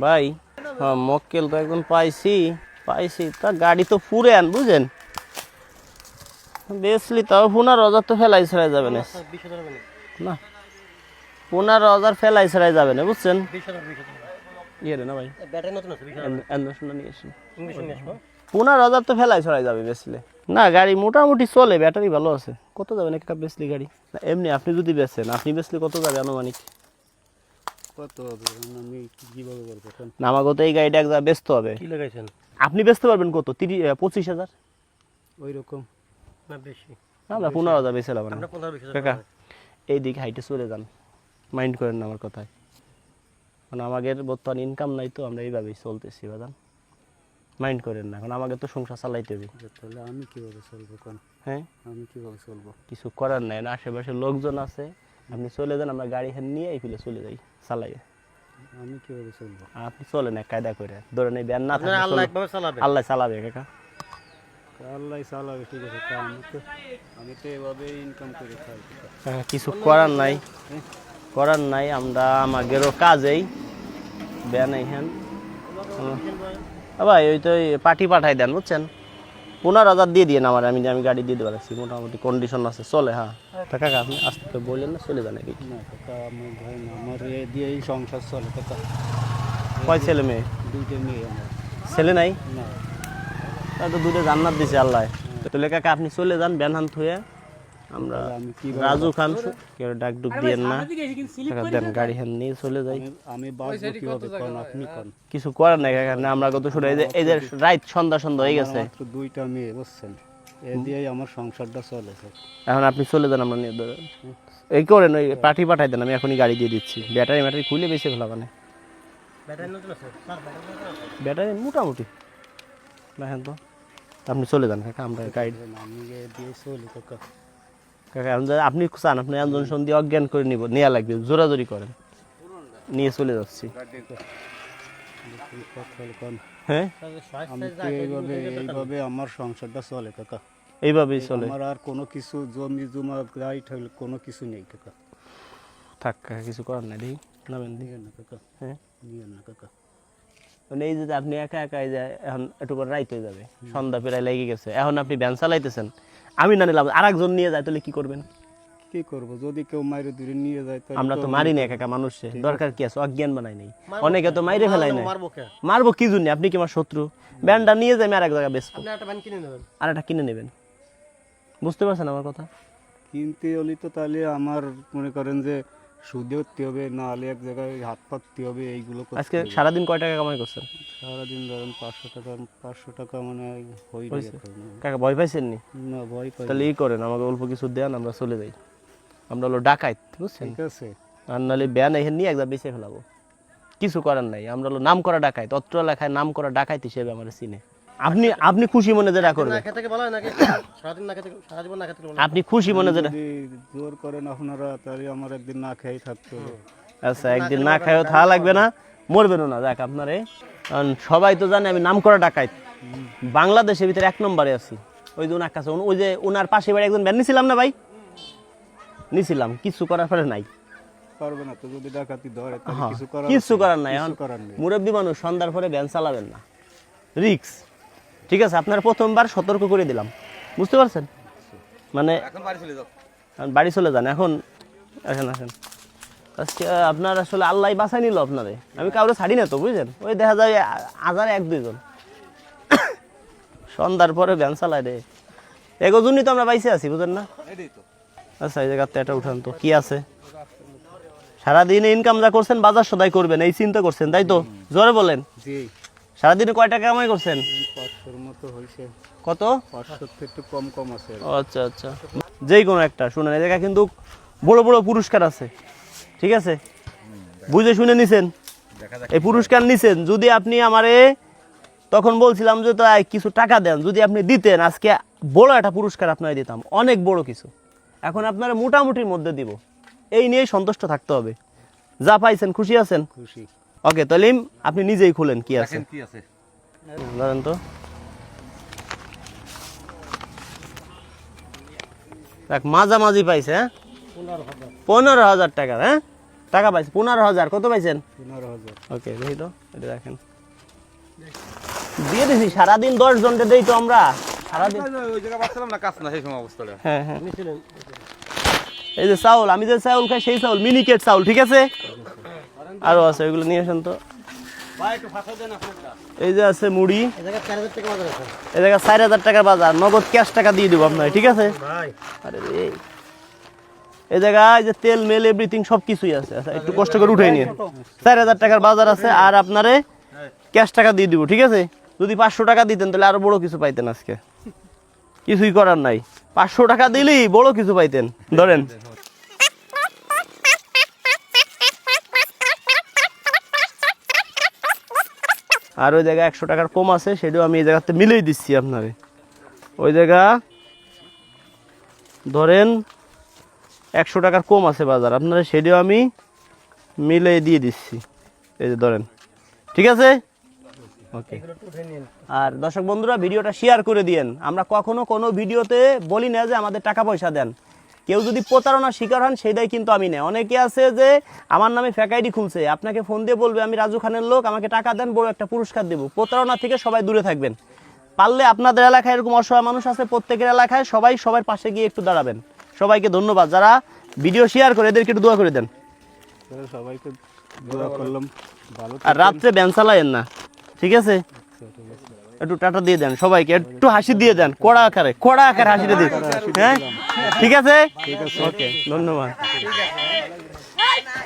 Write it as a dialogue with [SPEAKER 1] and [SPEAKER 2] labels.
[SPEAKER 1] ভাই হ্যাঁ মক্কেল তো একদম পাইছি তা গাড়ি তো ফুরে আন বুঝেন বেসলি তাও 15,000 তো ফেলাই ছাড়াই যাবে না না 15,000 ফেলাই ছাড়াই যাবে না বুঝছেন ইয়ে রে না ভাই নিয়ে আসি 15,000 তো ফেলাই ছড়াই যাবে বেসলে না গাড়ি মোটামুটি চলে ব্যাটারি ভালো আছে কত যাবে না একটা বেসলি গাড়ি না এমনি আপনি যদি বেচেন আপনি বেসলে কত যাবে আনুমানিক
[SPEAKER 2] কত হবে আমি কিভাবে বলবো
[SPEAKER 1] না আমাকে তো এই গাড়িটা এক জায়গায় বেচতে হবে
[SPEAKER 2] কি লাগাইছেন
[SPEAKER 1] আপনি বেচতে পারবেন কত 25,000
[SPEAKER 2] ওই রকম না বেশি
[SPEAKER 1] আমরা 15,000 বেচলাম
[SPEAKER 2] আমরা 15-20,000
[SPEAKER 1] কাকা এই দিকে হাইটে চলে যান মাইন্ড করেন না আমার কথায় মানে আমাদের বর্তমান ইনকাম নাই তো আমরা এইভাবেই চলতেছি বাদান মাইন্ড করেন না এখন আমাকে তো সংসার চালাইতে হবে
[SPEAKER 2] তাহলে আমি কিভাবে চলবো কোন
[SPEAKER 1] হ্যাঁ
[SPEAKER 2] আমি কিভাবে চলবো
[SPEAKER 1] কিছু করার নাই না আশেপাশে লোকজন আছে আপনি চলে যান আমরা গাড়ি নিয়ে এই ফেলে চলে যাই চালাই
[SPEAKER 2] আমি কিভাবে চলবো
[SPEAKER 1] আপনি চলেন এক কায়দা করে ধরেন এই ব্যান না থাকলে
[SPEAKER 2] আল্লাহ একভাবে চালাবে
[SPEAKER 1] আল্লাহ চালাবে কাকা
[SPEAKER 2] আল্লাহ চালাবে ঠিক আছে তা আমি তো এভাবে ইনকাম করে খাই
[SPEAKER 1] কিছু করার নাই আমরা আমাদেরও কাজেই ব্যান এইখান ভাই ওই তো পার্টি পাঠাই দেন বুঝছেন 15,000 দিয়ে দিয়ে আমার আমি গাড়ি দিয়ে দেওয়া রাখছি মোটামুটি কন্ডিশন আছে চলে হ্যাঁ কাকা আপনি আসতে বললেন না চলে যান নাকি
[SPEAKER 2] না কাকা আমার ভাই না আমার এ দিয়েই সংসার চলে কাকা
[SPEAKER 1] কয় ছেলে মেয়ে
[SPEAKER 2] দুইটা মেয়ে আমার
[SPEAKER 1] ছেলে নাই
[SPEAKER 2] না
[SPEAKER 1] তা তো দুটো জান্নাত দিছে আল্লাহ তাহলে কাকা আপনি চলে যান ব্যান হান থুয়ে আমরা
[SPEAKER 2] আমি কি
[SPEAKER 1] রাজু খান কেউ ডাক ডুক দিয়েন না কাকা দেন গাড়ি হ্যান নিয়ে চলে যাই
[SPEAKER 2] আমি বাঁচবো কিভাবে কোন আপনি কোন
[SPEAKER 1] কিছু করার নাই কাকা না আমরা কত শুনে এই যে রাত সন্ধ্যা হয়ে গেছে
[SPEAKER 2] মাত্র দুইটা মেয়ে বুঝছেন এ দিয়েই আমার সংসারটা চলে স্যার
[SPEAKER 1] এখন আপনি চলে যান আমরা নিয়ে ধরেন এই করেন ওই পার্টি পাঠাই দেন আমি এখনই গাড়ি দিয়ে দিচ্ছি ব্যাটারি খুলে বেশি ফেলা মানে ব্যাটারি মোটামুটি দেখেন তো আপনি চলে যান কাকা আমরা গাড়ি
[SPEAKER 2] আমি দিয়ে চলি কাকা
[SPEAKER 1] কাকা আপনি চান আপনি একজন সন্ধি অজ্ঞান করে নেওয়া লাগবে জোরাজোরি করেন নিয়ে চলে যাচ্ছি হ্যাঁ
[SPEAKER 2] আমি তো এইভাবে আমার সংসারটা চলে কাকা
[SPEAKER 1] এইভাবেই চলে
[SPEAKER 2] আমার আর কোনো কিছু জমি জমা গাড়ি ঠাইল কোনো কিছু নেই কাকা
[SPEAKER 1] থাক কাকা কিছু করার নাই দেখি নামেন দিকে
[SPEAKER 2] নিয়েন না কাকা
[SPEAKER 1] হ্যাঁ
[SPEAKER 2] নিয়েন না কাকা
[SPEAKER 1] মানে এই যে আপনি একা এই যে এখন একটু করে রাইত হয়ে যাবে সন্ধ্যা প্রায় লেগে গেছে এখন আপনি ভ্যান চালাইতেছেন আমি না নিলাম আর একজন নিয়ে যায় তাহলে কি করবেন
[SPEAKER 2] কি করবো যদি কেউ মাইরে দূরে নিয়ে যায় তাহলে
[SPEAKER 1] আমরা তো মারি না একা মানুষে দরকার কি আছে অজ্ঞান বানাই নাই অনেকে তো মাইরে ফেলাই নাই মারবো কি জন্য আপনি কি আমার শত্রু ব্যানটা নিয়ে যাই আর এক জায়গায় বেচবো আর একটা কিনে নেবেন বুঝতে পারছেন আমার কথা
[SPEAKER 2] কিনতে হলে তো তাহলে আমার মনে করেন যে সুদে উঠতে হবে না হলে এক জায়গায় হাত পাততে হবে এইগুলো
[SPEAKER 1] আজকে সারাদিন কয় টাকা কামাই করছেন
[SPEAKER 2] সারাদিন ধরেন 500 টাকা মানে হয়ে
[SPEAKER 1] কাকা ভয় পাইছেন নি
[SPEAKER 2] না ভয় পাই
[SPEAKER 1] তাহলে ই করেন আমাকে অল্প কিছু দেন আমরা চলে যাই আমরা হলো ডাকাইত বুঝছেন
[SPEAKER 2] ঠিক আছে
[SPEAKER 1] আর নাহলে ব্যান এখানে নিয়ে একদম বেঁচে ফেলাবো কিছু করার নাই আমরা হলো নাম করা ডাকাইত অত্র লেখায় নাম করা ডাকাইত হিসেবে আমার চিনে আপনি খুশি মনে যেটা করবেন আপনি খুশি মনে যেটা
[SPEAKER 2] জোর করেন আপনারা তাহলে আমার একদিন না খেয়ে থাকতে হবে
[SPEAKER 1] আচ্ছা একদিন না খাইও থাকা লাগবে না মরবেনও না দেখ আপনারে কারণ সবাই তো জানে আমি নাম করা ডাকাইত বাংলাদেশের ভিতরে 1 নম্বরে আছি ওই যে ওনার কাছে ওই যে ওনার পাশে বাড়ি একজন ব্যান নিছিলাম না ভাই নিছিলাম কিছু করার পরে নাই
[SPEAKER 2] পারবে না তো যদি ডাকাতি ধরে তাহলে
[SPEAKER 1] কিছু করার নাই এখন মুরব্বী মানুষ সন্ধ্যার পরে ব্যান চালাবেন না রিক্স ঠিক আছে আপনার প্রথমবার সতর্ক করে দিলাম বুঝতে পারছেন মানে এখন বাড়ি চলে যান এখন আসেন আজকে আপনার আসলে আল্লাহ বাঁচাই নিল আপনারে আমি কাউরে ছাড়ি না তো বুঝলেন ওই দেখা যায় 1-2 জন সন্ধ্যার পরে ভ্যান চালায় রে এগোজনই তো আমরা বাইসে আছি বুঝলেন না আচ্ছা এই জায়গাতে এটা উঠান তো কি আছে সারাদিন ইনকাম যা করছেন বাজার সদাই করবেন এই চিন্তা করছেন তাই তো জোরে বলেন
[SPEAKER 2] জি
[SPEAKER 1] সারাদিনে কয় টাকা কামাই করছেন
[SPEAKER 2] 500 এর মতো হইছে
[SPEAKER 1] কত
[SPEAKER 2] 500 থেকে একটু কম আছে
[SPEAKER 1] আচ্ছা যেই কোনো একটা শুনেন এই জায়গা কিন্তু বড় বড় পুরস্কার আছে ঠিক আছে বুঝে শুনে নিছেন এই পুরস্কার নিছেন যদি আপনি আমারে তখন বলছিলাম যে তো কিছু টাকা দেন যদি আপনি দিতেন আজকে বড় একটা পুরস্কার আপনারে দিতাম অনেক বড় কিছু এখন আপনারা মোটামুটির মধ্যে দিব এই নিয়ে সন্তুষ্ট থাকতে হবে যা পাইছেন খুশি আছেন
[SPEAKER 2] খুশি
[SPEAKER 1] ওকে তাহলে আপনি নিজেই খুলেন কি আছে ধরেন তো মাঝামাঝি পাইছে হ্যাঁ 15,000 টাকা হ্যাঁ টাকা পাইছে 15,000। কত পাইছেন?
[SPEAKER 2] 15,000।
[SPEAKER 1] ওকে দেখি তো, এটা দেখেন দিয়ে দিছি। সারাদিন 10 জনকে দেই তো আমরা সারাদিন।
[SPEAKER 3] ওই জায়গা পাচ্ছিলাম না, কাজ না সেই সময় অবস্থাটা।
[SPEAKER 1] হ্যাঁ হ্যাঁ, এই যে চাউল, আমি যে চাউল খাই সেই চাউল, মিনিকেট চাউল, ঠিক আছে? আরো আছে, ওইগুলো নিয়ে আসেন তো। এই যে আছে মুড়ি, এই জায়গায় 4,000 টাকার বাজার, নগদ ক্যাশ টাকা দিয়ে দেবো আপনার, ঠিক আছে? আরে রে, এই জায়গায় যে তেল মেল এভরিথিং সব কিছুই আছে। আচ্ছা একটু কষ্ট করে উঠে নিয়ে, 4,000 টাকার বাজার আছে, আর আপনারে ক্যাশ টাকা দিয়ে দিব, ঠিক আছে? যদি 500 টাকা দিতেন তাহলে আরো বড় কিছু পাইতেন আজকে। কিছুই করার নাই, 500 টাকা দিলেই বড় কিছু পাইতেন। ধরেন, আর ওই জায়গায় 100 টাকার কম আছে, সেটাও আমি এই জায়গাতে মিলিয়ে দিচ্ছি আপনারে। ওই জায়গা ধরেন 100 টাকার কম আছে বাজার, আপনারা সেটাও আমি মিলিয়ে দিয়ে দিচ্ছি। এই যে ধরেন, ঠিক আছে? ওকে। আর দর্শক বন্ধুরা, ভিডিওটা শেয়ার করে দিয়েন। আমরা কখনো কোনো ভিডিওতে বলি না যে আমাদের টাকা পয়সা দেন। কেউ যদি প্রতারণার শিকার হন সেটাই কিন্তু আমি না। অনেকে আছে যে আমার নামে ফেক আইডি খুলছে, আপনাকে ফোন দিয়ে বলবে আমি রাজু খানের লোক, আমাকে টাকা দেন, বড় একটা পুরস্কার দেবো। প্রতারণা থেকে সবাই দূরে থাকবেন। পারলে আপনাদের এলাকায় এরকম অসহায় মানুষ আছে, প্রত্যেকের এলাকায় সবাই সবার পাশে গিয়ে একটু দাঁড়াবেন। সবাইকে ধন্যবাদ যারা ভিডিও শেয়ার করে, এদেরকে একটু দোয়া করে দেন।
[SPEAKER 2] সবাইকে দোয়া করলাম, ভালো
[SPEAKER 1] আর রাত্রে ব্যান চালায়েন না, ঠিক আছে? একটু টাটা দিয়ে দেন সবাইকে, একটু হাসি দিয়ে দেন, কড়া আকারে হাসিটা দিন। হ্যাঁ ঠিক আছে, ওকে, ধন্যবাদ।